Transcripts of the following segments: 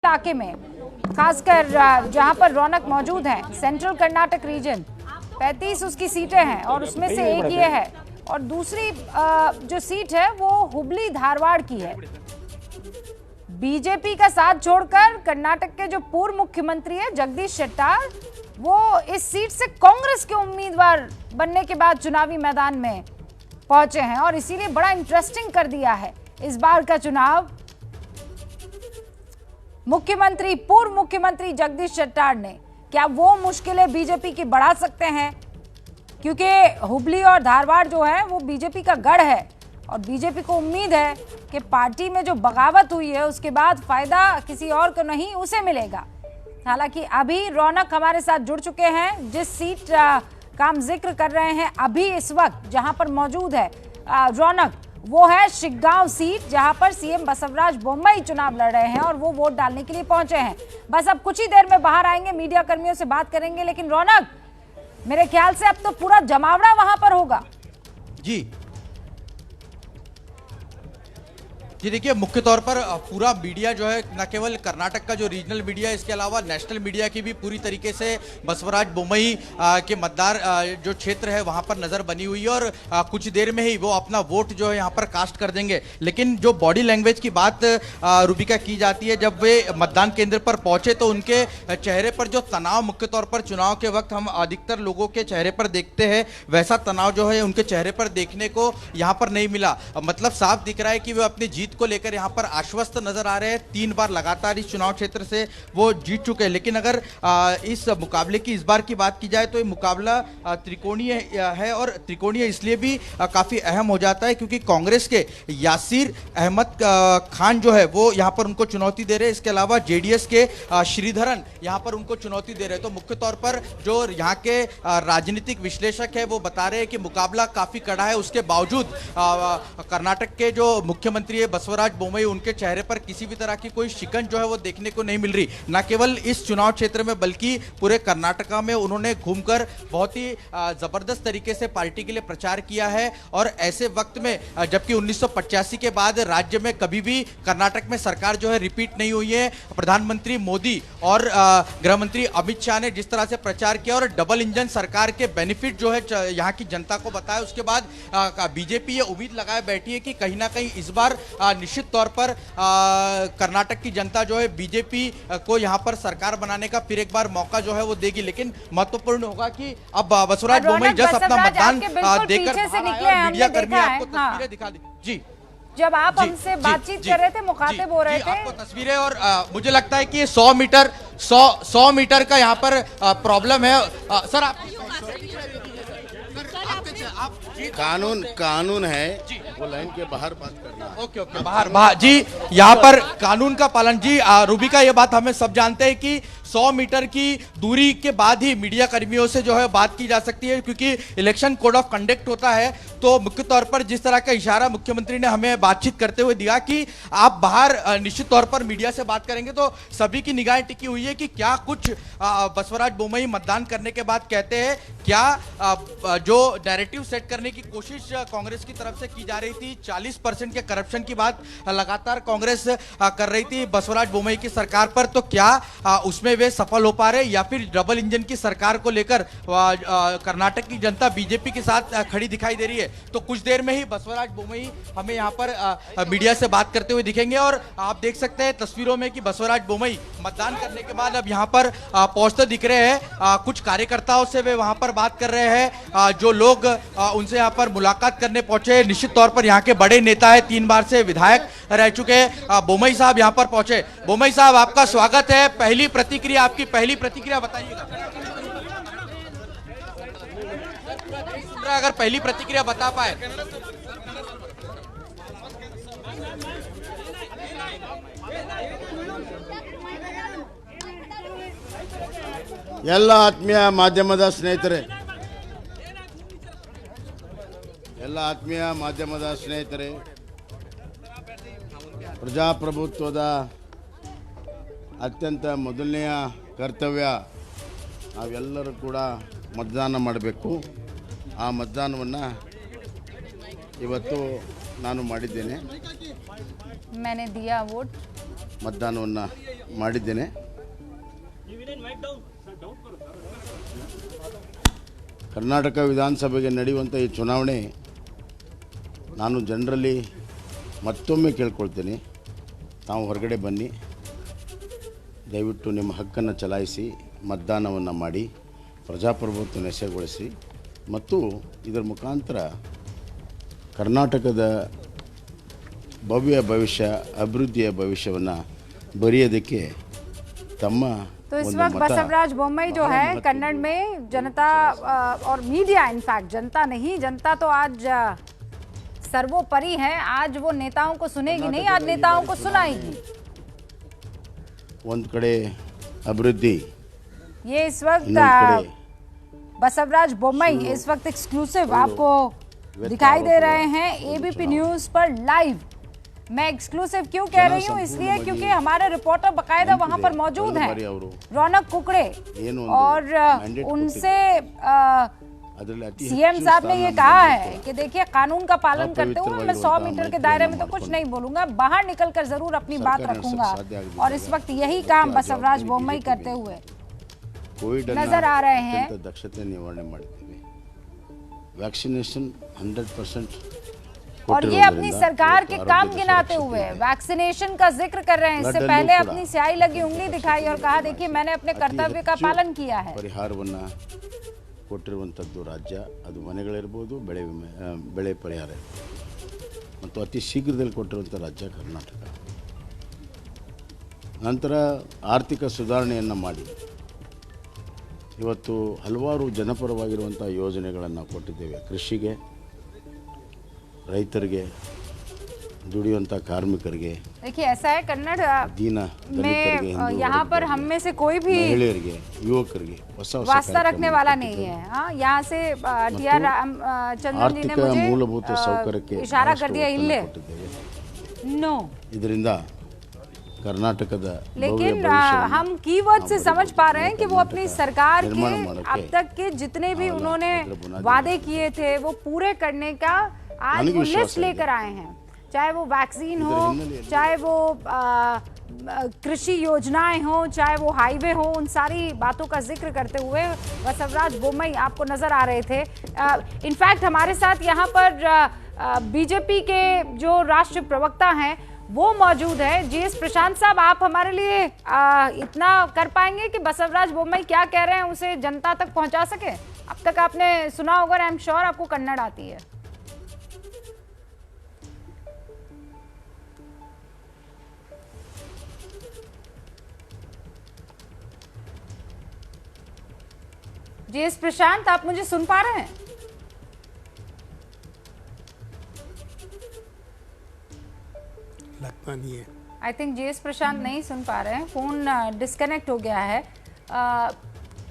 इलाके में, खासकर जहां पर रौनक मौजूद है, सेंट्रल कर्नाटक रीजन, 35 उसकी सीटें हैं और उसमें से एक ये है और दूसरी जो सीट है वो हुबली धारवाड़ की है। बीजेपी का साथ छोड़कर कर्नाटक के जो पूर्व मुख्यमंत्री है जगदीश शेट्टार, वो इस सीट से कांग्रेस के उम्मीदवार बनने के बाद चुनावी मैदान में पहुंचे हैं और इसीलिए बड़ा इंटरेस्टिंग कर दिया है इस बार का चुनाव। पूर्व मुख्यमंत्री जगदीश शेट्टार ने क्या वो मुश्किलें बीजेपी की बढ़ा सकते हैं, क्योंकि हुबली और धारवाड़ जो है वो बीजेपी का गढ़ है और बीजेपी को उम्मीद है कि पार्टी में जो बगावत हुई है उसके बाद फायदा किसी और को नहीं उसे मिलेगा। हालांकि अभी रौनक हमारे साथ जुड़ चुके हैं, जिस सीट का हम जिक्र कर रहे हैं अभी इस वक्त जहां पर मौजूद है रौनक, वो है शिग्गांव सीट, जहां पर सीएम बसवराज बोम्मई चुनाव लड़ रहे हैं और वो वोट डालने के लिए पहुंचे हैं। बस अब कुछ ही देर में बाहर आएंगे, मीडिया कर्मियों से बात करेंगे। लेकिन रौनक, मेरे ख्याल से अब तो पूरा जमावड़ा वहां पर होगा। जी देखिए, मुख्य तौर पर पूरा मीडिया जो है, न केवल कर्नाटक का जो रीजनल मीडिया है, इसके अलावा नेशनल मीडिया की भी पूरी तरीके से बसवराज बोम्मई के मतदार जो क्षेत्र है वहां पर नजर बनी हुई है और कुछ देर में ही वो अपना वोट जो है यहाँ पर कास्ट कर देंगे। लेकिन जो बॉडी लैंग्वेज की बात रूबिका की जाती है, जब वे मतदान केंद्र पर पहुंचे तो उनके चेहरे पर जो तनाव मुख्य तौर पर चुनाव के वक्त हम अधिकतर लोगों के चेहरे पर देखते हैं, वैसा तनाव जो है उनके चेहरे पर देखने को यहाँ पर नहीं मिला। मतलब साफ दिख रहा है कि वे अपनी जीत को लेकर यहां पर आश्वस्त नजर आ रहे हैं। 3 बार लगातार इस चुनाव क्षेत्र से वो जीत चुके हैं। लेकिन अगर इस मुकाबले की इस बार की बात की जाए तो ये मुकाबला त्रिकोणीय है और त्रिकोणीय इसलिए भी काफी अहम हो जाता है क्योंकि कांग्रेस के यासीर अहमद खान जो है वो यहां पर उनको चुनौती दे रहे हैं। इसके अलावा जेडीएस के श्रीधरन यहां पर उनको चुनौती दे रहे हैं। तो मुख्य तौर पर जो यहां के राजनीतिक विश्लेषक है वो बता रहे हैं कि मुकाबला काफी कड़ा है। उसके बावजूद कर्नाटक के जो मुख्यमंत्री है बसवराज बोम्मई, उनके चेहरे पर किसी भी तरह की कोई शिकन जो है वो देखने को नहीं मिल रही। न केवल इस चुनाव क्षेत्र में बल्कि पूरे कर्नाटका में उन्होंने घूमकर बहुत ही जबरदस्त तरीके से पार्टी के लिए प्रचार किया है। और ऐसे वक्त में जबकि 1985 के बाद राज्य में कभी भी कर्नाटक में सरकार जो है रिपीट नहीं हुई है, प्रधानमंत्री मोदी और गृह मंत्री अमित शाह ने जिस तरह से प्रचार किया और डबल इंजन सरकार के बेनिफिट जो है यहाँ की जनता को बताया, उसके बाद बीजेपी ये उम्मीद लगाए बैठी है कि कहीं ना कहीं इस बार निश्चित तौर पर कर्नाटक की जनता जो है बीजेपी को यहां पर सरकार बनाने का फिर एक बार मौका जो है वो देगी। लेकिन महत्वपूर्ण होगा कि अब बसवराज बोम्मई जस्ट अपना मतदान देकर मीडिया कर्मी आपको तस्वीरें दिखा दी। जी, जब आप हमसे बातचीत कर रहे थे, मुखातिब हो रहे थे, आपको तस्वीरें और मुझे लगता है कि 100 मीटर का यहाँ पर प्रॉब्लम है। सर आप कानून है, वो लाइन के बाहर बात करना। ओके बाहर जी, यहाँ पर कानून का पालन। जी रूबिका, ये बात हमें सब जानते हैं कि 100 मीटर की दूरी के बाद ही मीडिया कर्मियों से जो है बात की जा सकती है क्योंकि इलेक्शन कोड ऑफ कंडक्ट होता है। तो मुख्य तौर पर जिस तरह का इशारा मुख्यमंत्री ने हमें बातचीत करते हुए दिया कि आप बाहर निश्चित तौर पर मीडिया से बात करेंगे, तो सभी की निगाहें टिकी हुई है कि क्या कुछ बसवराज बोम्मई मतदान करने के बाद कहते हैं। क्या जो नैरेटिव सेट करने की कोशिश कांग्रेस की तरफ से की जा रही थी, 40% के करप्शन की बात लगातार कांग्रेस कर रही थी बसवराज बोम्मई की सरकार पर, तो क्या उसमें वे सफल हो पा रहे या फिर डबल इंजन की सरकार को लेकर कर्नाटक की जनता बीजेपी के साथ खड़ी दिखाई दे रही है। तो कुछ देर में ही बसवराज बोम्मई हमें यहाँ पर मीडिया से बात करते हुए दिखेंगे और आप देख सकते हैं तस्वीरों में कि बसवराज बोम्मई मतदान करने के बाद अब यहाँ पर पहुंचते दिख रहे हैं। कुछ कार्यकर्ताओं से वे वहां पर बात कर रहे हैं, जो लोग उनसे यहाँ पर मुलाकात करने पहुंचे। निश्चित तौर पर यहाँ के बड़े नेता है, 3 बार से विधायक रह चुके बोम्मई साहब यहाँ पर पहुंचे। बोम्मई साहब, आपका स्वागत है। पहली प्रतिक्रिया, आपकी पहली प्रतिक्रिया बताइएगा। अगर पहली प्रतिक्रिया बता पाए। ಎಲ್ಲ ಆತ್ಮೀಯ ಮಾಧ್ಯಮದ ಸ್ನೇಹಿತರೆ, ಪ್ರಜಾಪ್ರಭುತ್ವದ ಅತ್ಯಂತ ಮೊದಲನೆಯ ಕರ್ತವ್ಯ ನಾವೆಲ್ಲರೂ ಕೂಡ मतदान ಮಾಡಬೇಕು। ಆ मतदानವನ್ನು ಇವತ್ತು ನಾನು ಮಾಡಿದ್ದೇನೆ। मैंने दिया वोट। मतदानವನ್ನು ಮಾಡಿದ್ದೇನೆ. ಕರ್ನಾಟಕ ವಿಧಾನಸಭೆಗೆ ನಡೆಯುವಂಥ ಈ ಚುನಾವಣೆ ನಾನು ಜನರಲ್ಲಿ ಮತ್ತೊಮ್ಮೆ ಕೇಳ್ಕೊಳ್ತೇನೆ, ತಾವು ಹೊರಗಡೆ ಬನ್ನಿ, ದಯವಿಟ್ಟು ನಿಮ್ಮ ಹಕ್ಕನ್ನು ಚಲಾಯಿಸಿ ಮತದಾನವನ್ನು ಮಾಡಿ ಪ್ರಜಾಪ್ರಭುತ್ವ ನೆಸೆಗೊಳಿಸಿ ಮತ್ತು ಇದರ ಮುಖಾಂತರ ಕರ್ನಾಟಕದ ಭವ್ಯ ಭವಿಷ್ಯ ಅಭಿವೃದ್ಧಿಯ ಭವಿಷ್ಯವನ್ನು ಬರೆಯೋದಕ್ಕೆ ತಮ್ಮ तो इस वक्त बसवराज बोम्मई जो है कन्नड़ में जनता और मीडिया, इनफैक्ट जनता नहीं, जनता तो आज सर्वोपरि है, आज वो नेताओं को सुनेगी नहीं, आज नेताओं को सुनाएगी. ಒಂದು ಕಡೆ अभिवृद्धि, ये इस वक्त बसवराज बोम्मई इस वक्त एक्सक्लूसिव आपको दिखाई दे रहे हैं एबीपी न्यूज पर लाइव. मैं एक्सक्लूसिव क्यों कह रही हूँ, इसलिए क्योंकि हमारे रिपोर्टर बकायदा वहां पर मौजूद हैं, रौनक कुकड़े, और उनसे सीएम साहब ने ये कहा है कि देखिए कानून का पालन करते हुए मैं 100 मीटर के दायरे में तो कुछ नहीं बोलूंगा, बाहर निकलकर जरूर अपनी बात रखूंगा. और इस वक्त यही काम बसवराज बोम्मई करते हुए नजर आ रहे हैं. दक्षता निवारण ಮಾಡ್ತೀವಿ. वैक्सीनेशन 100% और ये अपनी सरकार के काम गिनाते हुए वैक्सीनेशन का जिक्र कर रहे हैं. इससे पहले अपनी स्याही लगी उंगली दिखाई और कहा देखिए मैंने अपने कर्तव्य का पालन किया है. ಪರಿಹಾರವನ್ನು ಕೊಟ್ಟಿರುವಂಥದ್ದು ರಾಜ್ಯ, ಅದು ಮನೆಗಳಿರ್ಬೋದು, ಬೆಳೆ ಪರಿಹಾರ ಮತ್ತು ಅತಿ ಶೀಘ್ರದಲ್ಲಿ ಕೊಟ್ಟಿರುವಂಥ ರಾಜ್ಯ ಕರ್ನಾಟಕ. ನಂತರ ಆರ್ಥಿಕ ಸುಧಾರಣೆಯನ್ನು ಮಾಡಿ ಇವತ್ತು ಹಲವಾರು ಜನಪರವಾಗಿರುವಂಥ ಯೋಜನೆಗಳನ್ನು ಕೊಟ್ಟಿದ್ದೇವೆ. ಕೃಷಿಗೆ, ರೈತರಿಗೆ, ದುಡಿಯುವಂಥ ಕಾರ್ಮಿಕರಿಗೆ, देखिए ऐसा है कन्नड़ दीन में यहाँ पर हम में से कोई भी ಮಹಿಳೆಯರಿಗೆ, ಯುವಕರಿಗೆ वास्ता रखने वाला नहीं है. हाँ, यहाँ से टीआर चंद्रन जी ने ಆರ್ಥಿಕ मुझे ಮೂಲಭೂತ ಸೌಕರ್ಯಕ್ಕೆ इशारा कर दिया इल्ले नो. ಇದರಿಂದ ಕರ್ನಾಟಕದ लेकिन हम कीवर्ड से समझ पा रहे हैं कि वो अपनी सरकार के अब तक के जितने भी उन्होंने वादे किए थे वो पूरे करने का आज वो लिस्ट लेकर आए हैं. चाहे वो वैक्सीन हो, चाहे वो कृषि योजनाएं हो, चाहे वो हाईवे हो, उन सारी बातों का जिक्र करते हुए बसवराज बोम्मई आपको नजर आ रहे थे. इनफैक्ट हमारे साथ यहाँ पर बीजेपी के जो राष्ट्रीय प्रवक्ता हैं वो मौजूद है. जीएस प्रशांत साहब, आप हमारे लिए इतना कर पाएंगे कि बसवराज बोम्मई क्या कह रहे हैं उसे जनता तक पहुंचा सके? अब तक आपने सुना होगा, आई एम श्योर आपको कन्नड़ आती है. जीएस प्रशांत, आप मुझे सुन पा रहे हैं? लगता नहीं है. आई थिंक जीएस प्रशांत नहीं सुन पा रहे हैं, फोन डिस्कनेक्ट हो गया है.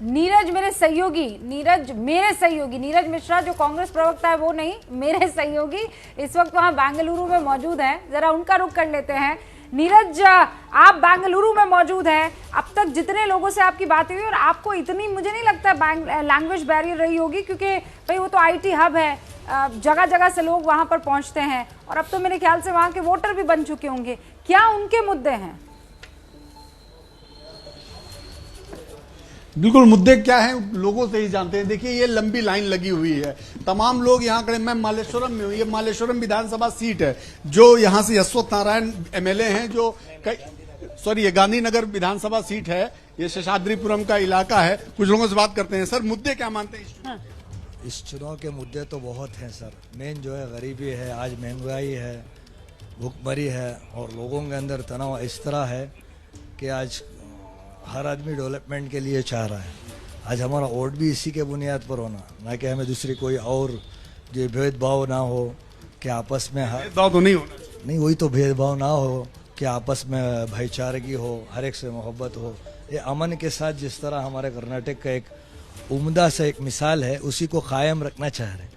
नीरज मेरे सहयोगी, नीरज मिश्रा जो कांग्रेस प्रवक्ता है वो नहीं, मेरे सहयोगी इस वक्त वहां बेंगलुरु में मौजूद हैं. जरा उनका रुख कर लेते हैं. नीरज, आप बेंगलुरु में मौजूद हैं, अब तक जितने लोगों से आपकी बात हुई और आपको इतनी मुझे नहीं लगता लैंग्वेज बैरियर रही होगी, क्योंकि भाई वो तो आईटी हब है, जगह जगह से लोग वहां पर पहुंचते हैं और अब तो मेरे ख्याल से वहां के वोटर भी बन चुके होंगे. क्या उनके मुद्दे हैं? बिल्कुल, मुद्दे क्या हैं लोगों से ही जानते हैं. देखिए ये लंबी लाइन लगी हुई है, तमाम लोग यहाँ खड़े. मैं मालेश्वरम में हूँ, ये मालेश्वरम विधानसभा सीट है जो यहाँ से यशवंत नारायण एमएलए हैं, जो ये गांधीनगर विधानसभा सीट है, ये शेषाद्रीपुरम का इलाका है. कुछ लोगों से बात करते हैं. सर, मुद्दे क्या मानते हैं? इस चुनाव के मुद्दे तो बहुत हैं सर. मेन जो है गरीबी है, आज महंगाई है, भूखमरी है और लोगों के अंदर तनाव इस तरह है कि आज हर आदमी डेवलपमेंट के लिए चाह रहा है. आज हमारा वोट भी इसी के बुनियाद पर होना, ना कि हमें दूसरी कोई और जो भेदभाव ना हो कि आपस में भेदभाव तो नहीं होना चाहिए. नहीं, वही तो भेदभाव ना हो कि आपस में भाईचारगी हो, हर एक से मोहब्बत हो. ये अमन के साथ जिस तरह हमारे कर्नाटक का एक उम्दा से एक मिसाल है, उसी को कायम रखना चाह रहे हैं.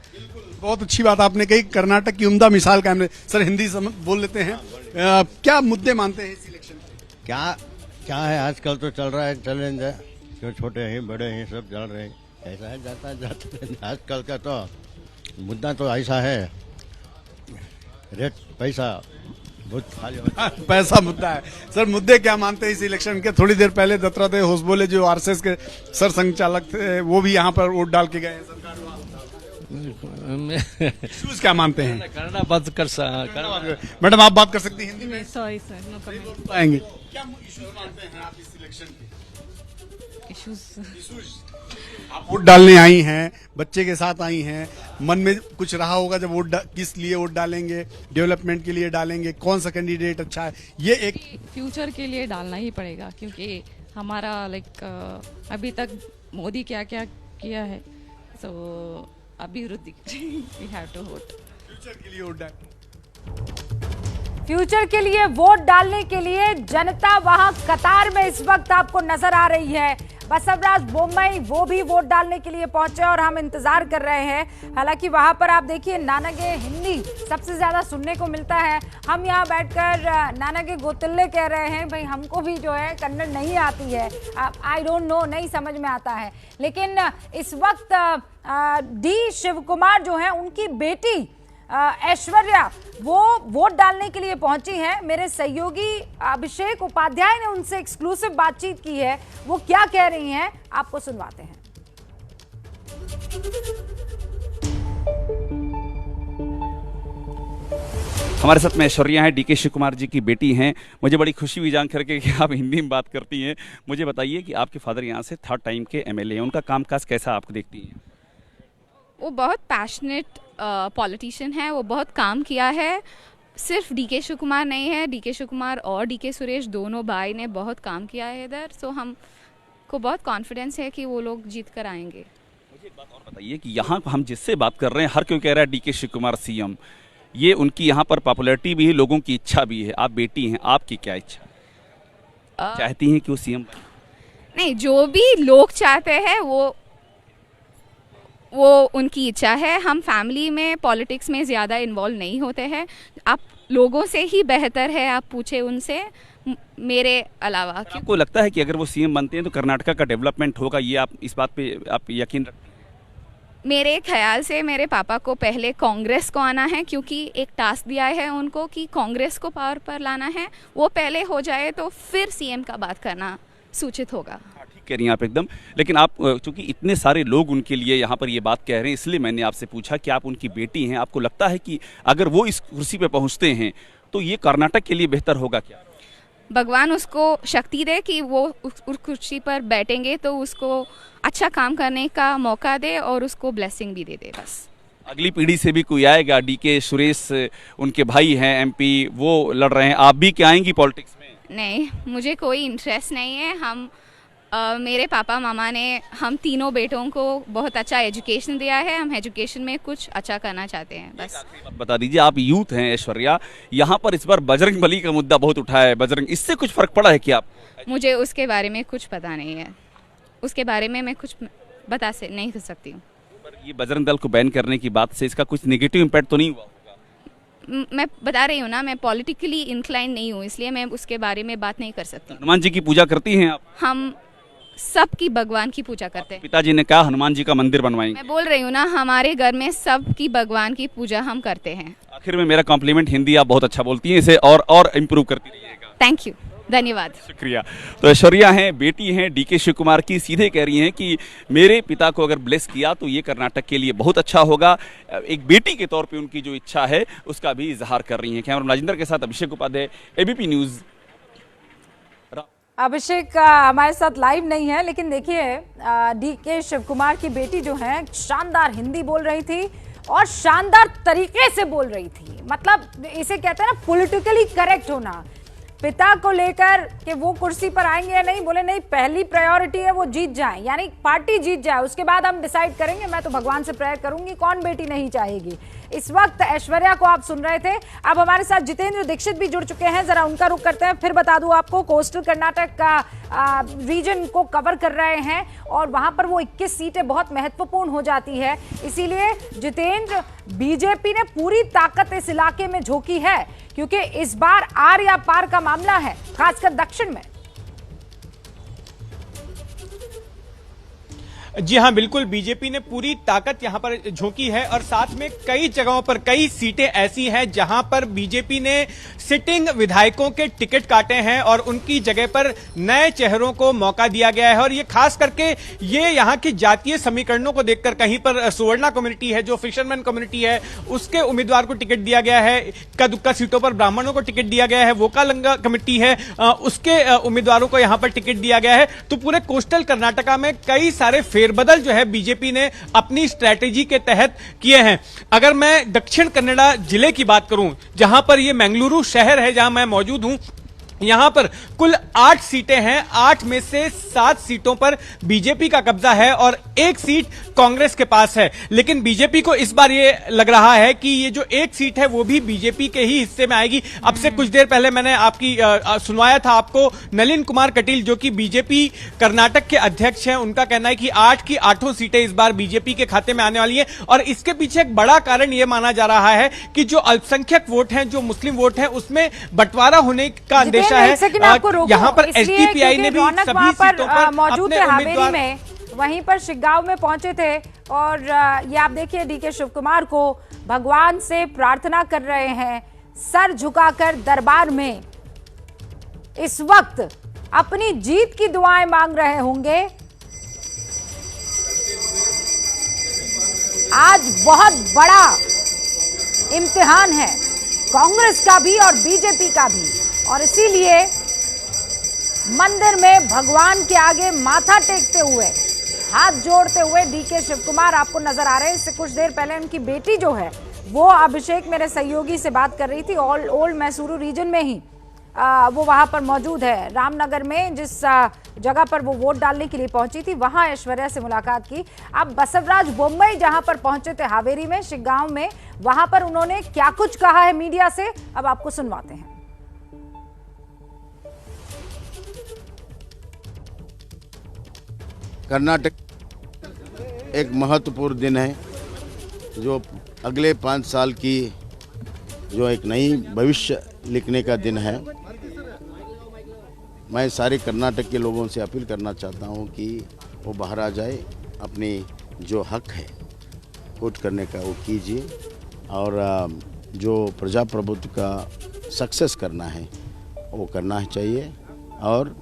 बहुत अच्छी बात आपने कही, कर्नाटक की उम्दा मिसाल कायम. सर, हिंदी बोल लेते हैं. क्या मुद्दे मानते हैं इस इलेक्शन में? क्या है, आजकल तो चल रहा है चैलेंज है, जो छोटे हैं बड़े हैं सब चल रहे हैं, ऐसा है जाता. आजकल का तो मुद्दा तो ऐसा है, रेट पैसा बहुत खाली होता है। पैसा मुद्दा है सर। मुद्दे क्या मानते हैं इस इलेक्शन के? थोड़ी देर पहले दत्तात्रेय होसबोले जो आरएसएस के सर संचालक थे वो भी यहाँ पर वोट डाल के गए हैं सरकार इश्यूज क्या मानते हैं? करना बंद कर मैडम आप बात कर सकती हैं हिंदी में? Sorry sir, no comment. आएंगे क्या इश्यूज मानते हैं आप इस इलेक्शन के? इश्यूज आप वोट डालने आई हैं, बच्चे के साथ आई हैं, मन में कुछ रहा होगा जब किस लिए वोट डालेंगे? डेवलपमेंट के लिए डालेंगे? कौन सा कैंडिडेट अच्छा है? ये एक फ्यूचर के लिए डालना ही पड़ेगा, क्योंकि हमारा अभी तक मोदी क्या क्या किया है, सो अभिवृद्धि we have to vote. Future के लिए वोट डाल। फ्यूचर के लिए वोट डालने के लिए जनता वहां कतार में इस वक्त आपको नजर आ रही है। बसवराज बोम्मई वो भी वोट डालने के लिए पहुंचे और हम इंतजार कर रहे हैं। हालांकि वहां पर आप देखिए नानागे हिंदी सबसे ज्यादा सुनने को मिलता है। हम यहां बैठकर नानागे गोतिल्ले कह रहे हैं, भाई हमको भी जो है कन्नड़ नहीं आती है, आई डोंट नो, नहीं समझ में आता है। लेकिन इस वक्त डी शिव कुमार जो है उनकी बेटी ऐश्वर्या वो वोट डालने के लिए पहुंची हैं। मेरे सहयोगी अभिषेक उपाध्याय ने उनसे एक्सक्लूसिव बातचीत की है, वो क्या कह रही हैं आपको सुनवाते हैं। हमारे साथ में ऐश्वर्या हैं, डीके शिव कुमार जी की बेटी हैं। मुझे बड़ी खुशी हुई जान करके कि आप हिंदी में बात करती हैं। मुझे बताइए कि आपके फादर यहाँ से 3rd टाइम के एमएलए हैं, उनका कामकाज कैसा आपको देखती हैं? वो बहुत पैशनेट पॉलिटिशियन है, वो बहुत काम किया है। सिर्फ डीके शिव कुमार नहीं है, डीके शिव कुमार और डीके सुरेश दोनों भाई ने बहुत काम किया है इधर। सो हमको बहुत कॉन्फिडेंस है कि वो लोग जीत कर आएंगे। मुझे एक बात और बताइए कि यहाँ हम जिससे बात कर रहे हैं हर कोई कह रहा है डीके शिव कुमार सीएम, ये उनकी यहाँ पर पॉपुलैरिटी भी है, लोगों की इच्छा भी है। आप बेटी हैं, आपकी क्या इच्छा? चाहती हैं कि वो सीएम? नहीं, जो भी लोग चाहते हैं वो उनकी इच्छा है। हम फैमिली में पॉलिटिक्स में ज़्यादा इन्वॉल्व नहीं होते हैं। आप लोगों से ही बेहतर है आप पूछे उनसे, मेरे अलावा। आपको लगता है कि अगर वो सीएम बनते हैं तो कर्नाटका का डेवलपमेंट होगा? ये आप इस बात पे आप यकीन रखते हैं? मेरे ख्याल से मेरे पापा को पहले कांग्रेस को आना है, क्योंकि एक टास्क दिया है उनको कि कांग्रेस को पावर पर लाना है। वो पहले हो जाए तो फिर सीएम का बात करना सूचित होगा। कह रही हैं आप एकदम। लेकिन आप चूंकि इतने सारे लोग उनके लिए यहाँ पर ये बात कह रहे हैं, इसलिए मैंने आपसे पूछा कि आप उनकी बेटी हैं, आपको लगता है कि अगर वो इस कुर्सी पे पहुँचते हैं तो ये कर्नाटक के लिए बेहतर होगा क्या? भगवान उसको शक्ति दे कि वो उस कुर्सी पर बैठेंगे तो उसको अच्छा काम करने का मौका दे और उसको ब्लेसिंग भी दे दे। बस अगली पीढ़ी से भी कोई आएगा? डीके सुरेश उनके भाई हैं एमपी, वो लड़ रहे हैं, आप भी क्या आएंगी पॉलिटिक्स में? नहीं, मुझे कोई इंटरेस्ट नहीं है। मेरे पापा मामा ने हम तीनों बेटों को बहुत अच्छा एजुकेशन दिया है। हम एजुकेशन में कुछ अच्छा करना चाहते हैं। बस बता दीजिए, आप यूथ हैं ऐश्वर्या, यहाँ पर इस बार बजरंग बली का मुद्दा बहुत उठा है, बजरंग, इससे कुछ फर्क पड़ा है क्या आप? मुझे उसके बारे में कुछ पता नहीं है, उसके बारे में मैं कुछ नहीं कर सकती हूँ। ये बजरंग दल को बैन करने की बात से इसका कुछ नेगेटिव इम्पैक्ट तो नहीं हुआ? मैं बता रही हूँ ना, मैं पॉलिटिकली इंक्लाइन नहीं हूँ, इसलिए मैं उसके बारे में बात नहीं कर सकती। हनुमान जी की पूजा करती हैं आप? हम सबकी भगवान की पूजा करते हैं। पिताजी ने कहा हनुमान जी का मंदिर बनवाएंगे। मैं बोल रही हूँ ना, हमारे घर में सबकी भगवान की पूजा हम करते हैं। आखिर में मेरा कॉम्प्लीमेंट, हिंदी आप बहुत अच्छा बोलती हैं, इसे और इम्प्रूव करती रहिएगा। थैंक यू, धन्यवाद, शुक्रिया। तो ऐश्वर्या हैं, बेटी हैं डीके शिव कुमार की, सीधे कह रही हैं कि मेरे पिता को अगर ब्लेस किया तो ये कर्नाटक के लिए बहुत अच्छा होगा। एक बेटी के तौर पे उनकी जो इच्छा है उसका भी इजहार कर रही हैं। कैमरा राजेंद्र के साथ अभिषेक उपाध्याय, एबीपी न्यूज। अभिषेक हमारे साथ लाइव नहीं है, लेकिन देखिए डीके शिव कुमार की बेटी जो है शानदार हिंदी बोल रही थी और शानदार तरीके से बोल रही थी। मतलब इसे कहते हैं ना पॉलिटिकली करेक्ट होना। पिता को लेकर कि वो कुर्सी पर आएंगे या नहीं, बोले नहीं, पहली प्रायोरिटी है वो जीत जाए, यानी पार्टी जीत जाए, उसके बाद हम डिसाइड करेंगे। मैं तो भगवान से प्रेयर करूंगी, कौन बेटी नहीं चाहेगी। इस वक्त ऐश्वर्या को आप सुन रहे थे। अब हमारे साथ जितेंद्र दीक्षित भी जुड़ चुके हैं, जरा उनका रुख करते हैं। फिर बता दूं आपको, कोस्टल कर्नाटक का रीजन को कवर कर रहे हैं और वहां पर वो 21 सीटें बहुत महत्वपूर्ण हो जाती है। इसीलिए जितेंद्र, बीजेपी ने पूरी ताकत इस इलाके में झोंकी है, क्योंकि इस बार आर या पार का मामला है, खासकर दक्षिण में। जी हाँ, बिल्कुल बीजेपी ने पूरी ताकत यहां पर झोंकी है और साथ में कई जगहों पर कई सीटें ऐसी हैं जहां पर बीजेपी ने सिटिंग विधायकों के टिकट काटे हैं और उनकी जगह पर नए चेहरों को मौका दिया गया है। और ये खास करके ये यहां की जातीय समीकरणों को देखकर, कहीं पर सुवर्णा कम्युनिटी है जो फिशरमैन कम्युनिटी है उसके उम्मीदवार को टिकट दिया गया है, इक्का दुक्का सीटों पर ब्राह्मणों को टिकट दिया गया है, वोकालंगा कमेटी है उसके उम्मीदवारों को यहां पर टिकट दिया गया है। तो पूरे कोस्टल कर्नाटका में कई सारे फेरबदल जो है बीजेपी ने अपनी स्ट्रैटेजी के तहत किए हैं। अगर मैं दक्षिण कन्नड़ा जिले की बात करूं, जहां पर ये मंगलुरु शहर है जहां मैं मौजूद हूं, यहां पर कुल 8 सीटें हैं। 8 में से 7 सीटों पर बीजेपी का कब्जा है और 1 सीट कांग्रेस के पास है। लेकिन बीजेपी को इस बार ये लग रहा है कि ये जो 1 सीट है वो भी बीजेपी के ही हिस्से में आएगी। अब से कुछ देर पहले मैंने आपकी सुनवाया था आपको नलिन कुमार कटील जो कि बीजेपी कर्नाटक के अध्यक्ष हैं, उनका कहना है कि 8 की 8 सीटें इस बार बीजेपी के खाते में आने वाली हैं। और इसके पीछे एक बड़ा कारण यह माना जा रहा है कि जो अल्पसंख्यक वोट हैं, जो मुस्लिम वोट हैं, उसमें बंटवारा होने का अंदेशा है। यहाँ पर एसडीपीआई ने भी सभी सीटों पर मौजूद थे हावेरी में, वहीं पर शिग्गांव में पहुंचे थे और ये आप देखिए डीके शिव कुमार को भगवान से प्रार्थना कर रहे हैं, सर झुकाकर दरबार में इस वक्त अपनी जीत की दुआएं मांग रहे होंगे। आज बहुत बड़ा इम्तिहान है कांग्रेस का भी और बीजेपी का भी, और इसीलिए मंदिर में भगवान के आगे माथा टेकते हुए, हाथ जोड़ते हुए डीके शिव कुमार आपको नजर आ रहे हैं। इससे कुछ देर पहले उनकी बेटी जो है वो अभिषेक, मेरे सहयोगी से बात कर रही थी, ओल्ड मैसूरू रीजन में ही वो वहां पर मौजूद है, रामनगर में जिस जगह पर वो वोट डालने के लिए पहुंची थी वहां ऐश्वर्या से मुलाकात की। अब बसवराज बोम्मई जहां पर पहुंचे थे हावेरी में, शिग्गांव में, वहां पर उन्होंने क्या कुछ कहा है मीडिया से, अब आपको सुनवाते हैं। कर्नाटक एक महत्वपूर्ण दिन है जो अगले 5 साल की जो एक नई भविष्य लिखने का दिन है। मैं सारे कर्नाटक के लोगों से अपील करना चाहता हूं कि वो बाहर आ जाए, अपनी जो हक है वोट करने का वो कीजिए और जो प्रजाप्रभुत्व का सक्सेस करना है वो करना चाहिए और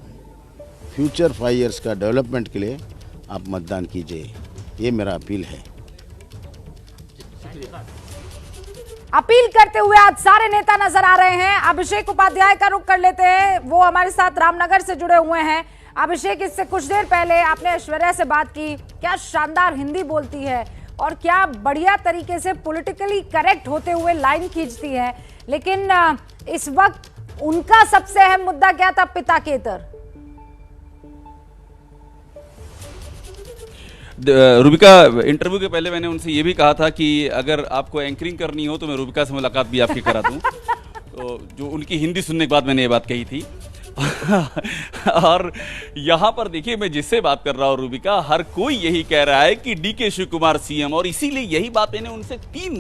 फ्यूचर 5 इयर्स का डेवलपमेंट के लिए आप मतदान कीजिए, ये मेरा अपील है। अपील करते हुए आज सारे नेता नजर आ रहे हैं। अभिषेक उपाध्याय का रुख कर लेते हैं, वो हमारे साथ रामनगर से जुड़े हुए हैं। अभिषेक, इससे कुछ देर पहले आपने ऐश्वर्या से बात की, क्या शानदार हिंदी बोलती है और क्या बढ़िया तरीके से पॉलिटिकली करेक्ट होते हुए लाइन खींचती है, लेकिन इस वक्त उनका सबसे अहम मुद्दा क्या था पिताकेतर? रूबिका, इंटरव्यू के पहले मैंने उनसे ये भी कहा था कि अगर आपको एंकरिंग करनी हो तो मैं रूबिका से मुलाकात भी आपकी करा दूं। तो जो उनकी हिंदी सुनने के बाद मैंने ये बात कही थी। और यहाँ पर देखिए, मैं जिससे बात कर रहा हूँ रूबिका, हर कोई यही कह रहा है कि डीके शिव कुमार सीएम, और इसीलिए यही बात मैंने उनसे 3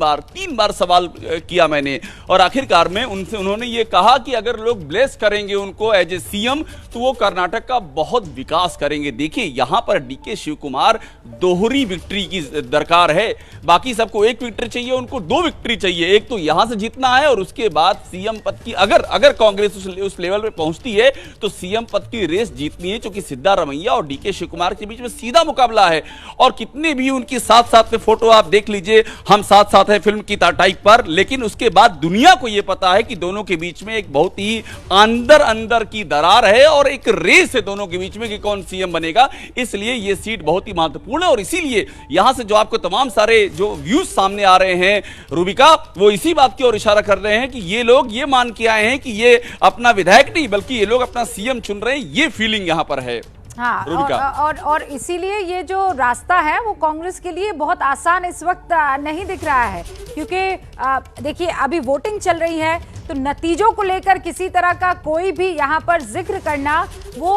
बार सवाल किया मैंने, और आखिरकार में उन्होंने ये कहा कि अगर लोग ब्लेस करेंगे उनको एज ए सीएम तो वो कर्नाटक का बहुत विकास करेंगे। देखिए, यहाँ पर डीके शिव कुमार दोहरी विक्ट्री की दरकार है, बाकी सबको 1 विक्ट्री चाहिए, उनको 2 विक्ट्री चाहिए। एक तो यहाँ से जीतना है और उसके बाद सीएम पद की अगर कांग्रेस उस लेवल पे पहुंचती है तो सीएम पद की रेस जीतनी है, क्योंकि सिद्धारमैया और डीके शिव कुमार के बीच में सीधा मुकाबला है। और कितने भी उनकी साथ में फोटो आप देख लीजिए, हम साथ है फिल्म की टाइप पर, लेकिन उसके बाद दुनिया को यह पता है कि दोनों के बीच में एक बहुत ही अंदर की दरार है और एक रेस है दोनों के बीच में कि कौन सीएम बनेगा। इसलिए यह सीट बहुत ही महत्वपूर्ण है और इसीलिए यहां से जो आपको तमाम सारे जो व्यूज सामने आ रहे हैं रूबिका, वो इसी बात की ओर इशारा कर रहे हैं कि ये लोग ये मान के आए हैं कि ये अपना विधायक नहीं बल्कि ये लोग अपना सीएम चुन रहे हैं। ये फीलिंग यहां पर है। हाँ, और इसीलिए ये जो रास्ता है वो कांग्रेस के लिए बहुत आसान इस वक्त नहीं दिख रहा है, क्योंकि देखिए अभी वोटिंग चल रही है तो नतीजों को लेकर किसी तरह का कोई भी यहाँ पर जिक्र करना वो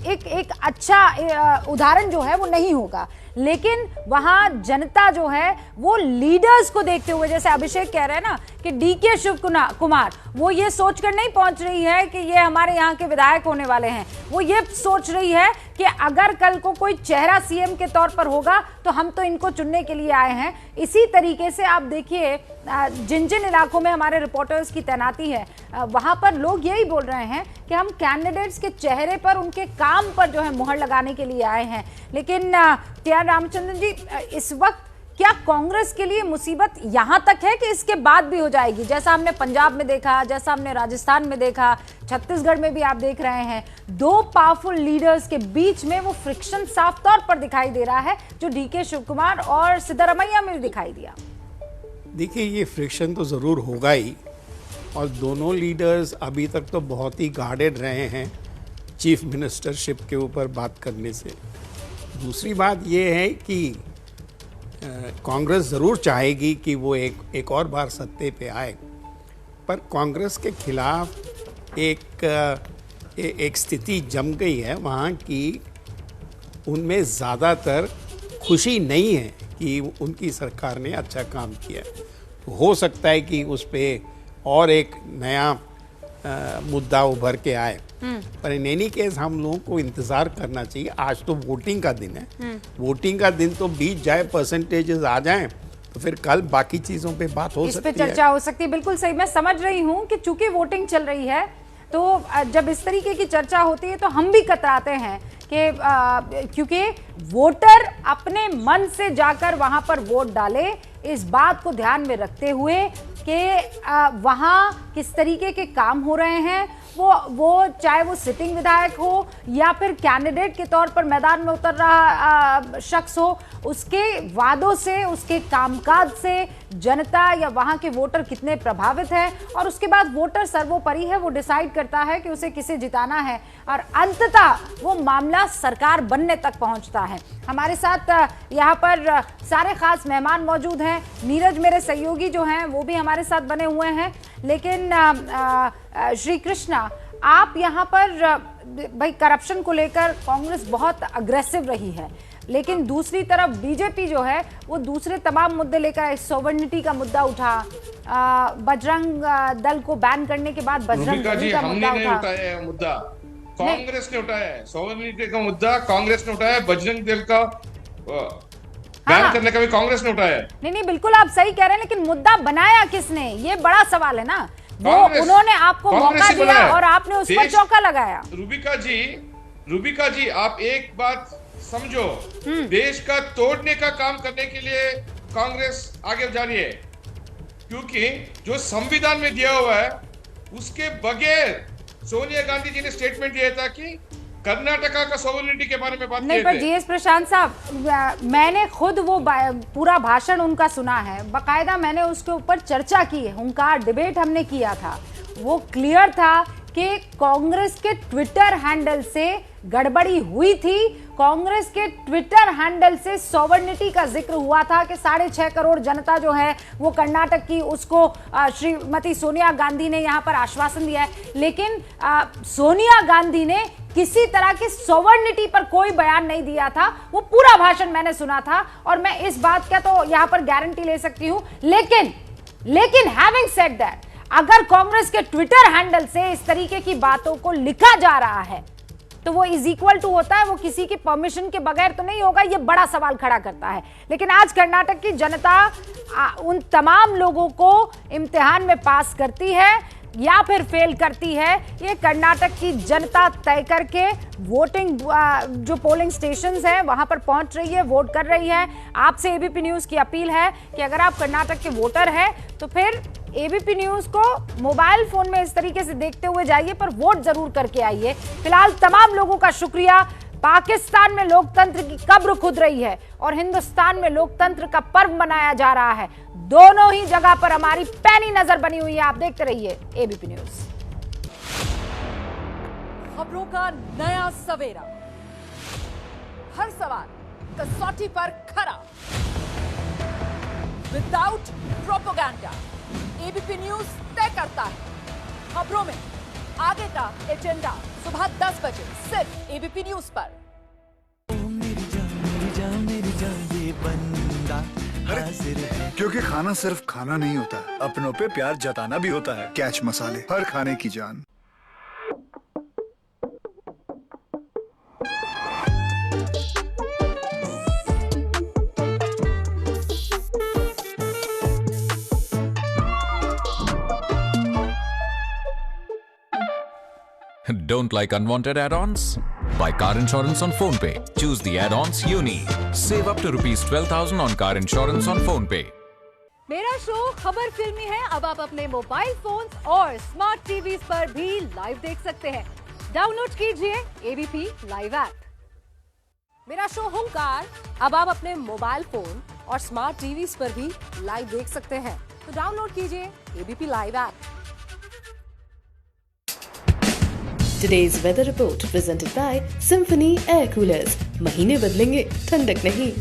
एक अच्छा उदाहरण जो है वो नहीं होगा। लेकिन वहां जनता जो है वो लीडर्स को देखते हुए, जैसे अभिषेक कह रहे हैं ना कि डीके शिव कुमार, वो ये सोचकर नहीं पहुंच रही है कि ये हमारे यहाँ के विधायक होने वाले हैं, वो ये सोच रही है कि अगर कल को कोई चेहरा सीएम के तौर पर होगा तो हम तो इनको चुनने के लिए आए हैं। इसी तरीके से आप देखिए जिन जिन इलाकों में हमारे रिपोर्टर्स की तैनाती है वहां पर लोग यही बोल रहे हैं कि हम कैंडिडेट्स के चेहरे पर, उनके काम पर जो है मुहर लगाने के लिए आए हैं। लेकिन टी.आर. रामचंद्रन जी, इस वक्त क्या कांग्रेस के लिए मुसीबत यहां तक है कि इसके बाद भी हो जाएगी? जैसा हमने पंजाब में देखा, जैसा हमने राजस्थान में देखा, छत्तीसगढ़ में भी आप देख रहे हैं, दो पावरफुल लीडर्स के बीच में वो फ्रिक्शन साफ तौर पर दिखाई दे रहा है, जो डीके शिव कुमार और सिद्धरमैया में भी दिखाई दिया। देखिए, ये फ्रिक्शन तो ज़रूर होगा ही, और दोनों लीडर्स अभी तक तो बहुत ही गार्डेड रहे हैं चीफ मिनिस्टरशिप के ऊपर बात करने से। दूसरी बात ये है कि कांग्रेस ज़रूर चाहेगी कि वो एक और बार सत्ते पे आए, पर कांग्रेस के खिलाफ एक स्थिति जम गई है वहाँ की, उनमें ज़्यादातर खुशी नहीं है कि उनकी सरकार ने अच्छा काम किया। तो हो सकता है कि उस पर और एक नया मुद्दा उभर के आए, पर इन एनी केस हम लोगों को इंतज़ार करना चाहिए। आज तो वोटिंग का दिन है, वोटिंग का दिन तो बीत जाए, परसेंटेजेस आ जाएं, तो फिर कल बाकी चीज़ों पे बात हो सकती है, इस पे चर्चा हो सकती है। बिल्कुल सही, मैं समझ रही हूँ कि चूंकि वोटिंग चल रही है तो जब इस तरीके की चर्चा होती है तो हम भी कतराते हैं कि क्योंकि वोटर अपने मन से जाकर वहां पर वोट डाले, इस बात को ध्यान में रखते हुए कि वहाँ किस तरीके के काम हो रहे हैं, वो चाहे वो सिटिंग विधायक हो या फिर कैंडिडेट के तौर पर मैदान में उतर रहा शख्स हो, उसके वादों से, उसके कामकाज से जनता या वहाँ के वोटर कितने प्रभावित हैं, और उसके बाद वोटर सर्वोपरि है, वो डिसाइड करता है कि उसे किसे जिताना है, और अंततः वो मामला सरकार बनने तक पहुँचता है। हमारे साथ यहाँ पर सारे खास मेहमान मौजूद हैं। नीरज मेरे सहयोगी जो हैं वो भी हमारे साथ बने हुए हैं। लेकिन श्री कृष्णा, आप यहाँ पर भाई करप्शन को लेकर कांग्रेस बहुत अग्रेसिव रही है, लेकिन दूसरी तरफ बीजेपी जो है वो दूसरे तमाम मुद्दे लेकर, सॉवरेनिटी का मुद्दा उठा, बजरंग दल को बैन करने के बाद बजरंग दल का मुद्दा उठा, कांग्रेस ने उठाया है। सॉवरेनिटी का मुद्दा कांग्रेस ने उठाया है, बजरंग दल का बैन करने का भी कांग्रेस ने उठाया है। नहीं, बिल्कुल आप सही कह रहे हैं, लेकिन मुद्दा बनाया किसने, ये बड़ा सवाल है ना। वो उन्होंने आपको मौका दिया और आपने उस पर चौका लगाया। रूबिका जी, आप एक बात समझो, देश का तोड़ने का काम करने के लिए कांग्रेस आगे जा रही है, क्योंकि जो संविधान में दिया हुआ है उसके बगैर सोनिया गांधी जी ने स्टेटमेंट दिया था कि कर्नाटका का सॉवरेनिटी के बारे में बात नहीं, पर जीएस प्रशांत साहब, मैंने खुद वो पूरा भाषण उनका सुना है, बकायदा मैंने उसके ऊपर चर्चा की है, उनका डिबेट हमने किया था। वो क्लियर था कि कांग्रेस के ट्विटर हैंडल से गड़बड़ी हुई थी, कांग्रेस के ट्विटर हैंडल से सॉवरेनिटी का जिक्र हुआ था कि 6.5 करोड़ जनता जो है वो कर्नाटक की, उसको श्रीमती सोनिया गांधी ने यहाँ पर आश्वासन दिया है, लेकिन सोनिया गांधी ने किसी तरह की सॉवरेनिटी पर कोई बयान नहीं दिया था। वो पूरा भाषण मैंने सुना था और मैं इस बात का तो यहाँ पर गारंटी ले सकती हूँ। लेकिन हैविंग सेड दैट, अगर कांग्रेस के ट्विटर हैंडल से इस तरीके की बातों को लिखा जा रहा है तो वो इज इक्वल टू होता है, वो किसी की परमिशन के बगैर तो नहीं होगा, ये बड़ा सवाल खड़ा करता है। लेकिन आज कर्नाटक की जनता उन तमाम लोगों को इम्तिहान में पास करती है या फिर फेल करती है, ये कर्नाटक की जनता तय करके वोटिंग जो पोलिंग स्टेशंस हैं वहां पर पहुंच रही है, वोट कर रही है। आपसे एबीपी न्यूज़ की अपील है कि अगर आप कर्नाटक के वोटर हैं तो फिर एबीपी न्यूज़ को मोबाइल फोन में इस तरीके से देखते हुए जाइए, पर वोट जरूर करके आइए। फिलहाल तमाम लोगों का शुक्रिया। पाकिस्तान में लोकतंत्र की कब्र खुद रही है और हिंदुस्तान में लोकतंत्र का पर्व मनाया जा रहा है। दोनों ही जगह पर हमारी पैनी नजर बनी हुई है। आप देखते रहिए एबीपी न्यूज़। खबरों का नया सवेरा, हर सवाल कसौटी पर खरा, विदाउट प्रोपेगेंडा। एबीपी न्यूज़ तय करता है खबरों में आगे का एजेंडा। सुबह 10 बजे सिर्फ एबीपी न्यूज़ पर। क्योंकि खाना सिर्फ खाना नहीं होता, अपनों पे प्यार जताना भी होता है। कैच मसाले, हर खाने की जान। Don't like unwanted add-ons? Buy car insurance on PhonePe. Choose the add-ons you need. Save up to ₹12,000 on car insurance on PhonePe. मेरा शो खबर फिल्मी है अब आप अपने मोबाइल फोन्स और स्मार्ट टीवीज पर भी लाइव देख सकते हैं। डाउनलोड कीजिए एबीपी लाइव ऐप। मेरा शो हुंकार अब आप अपने मोबाइल फोन और स्मार्ट टीवीज पर भी लाइव देख सकते हैं, तो डाउनलोड कीजिए ABP live app. Today's weather report presented by Symphony Air Coolers. महीने बदलेंगे, ठंडक नहीं।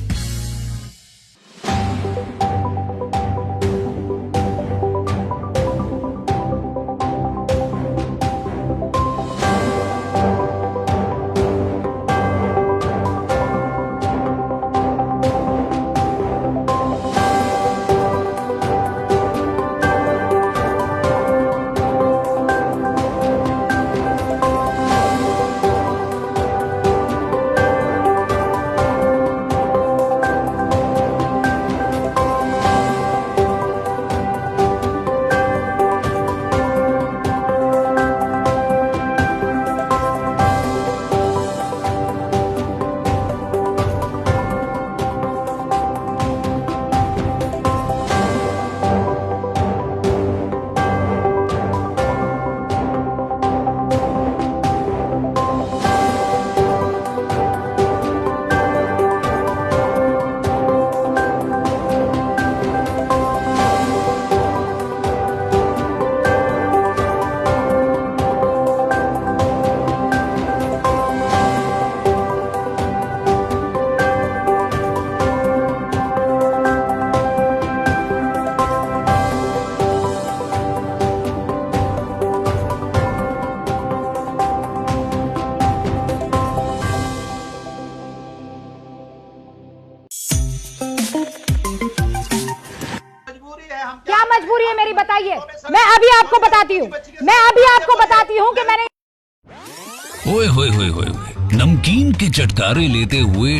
क्या मजबूरी है मेरी, बताइए। मैं अभी आपको बताती हूँ कि मैंने ओए होए होए होए, नमकीन के चटकारे लेते हुए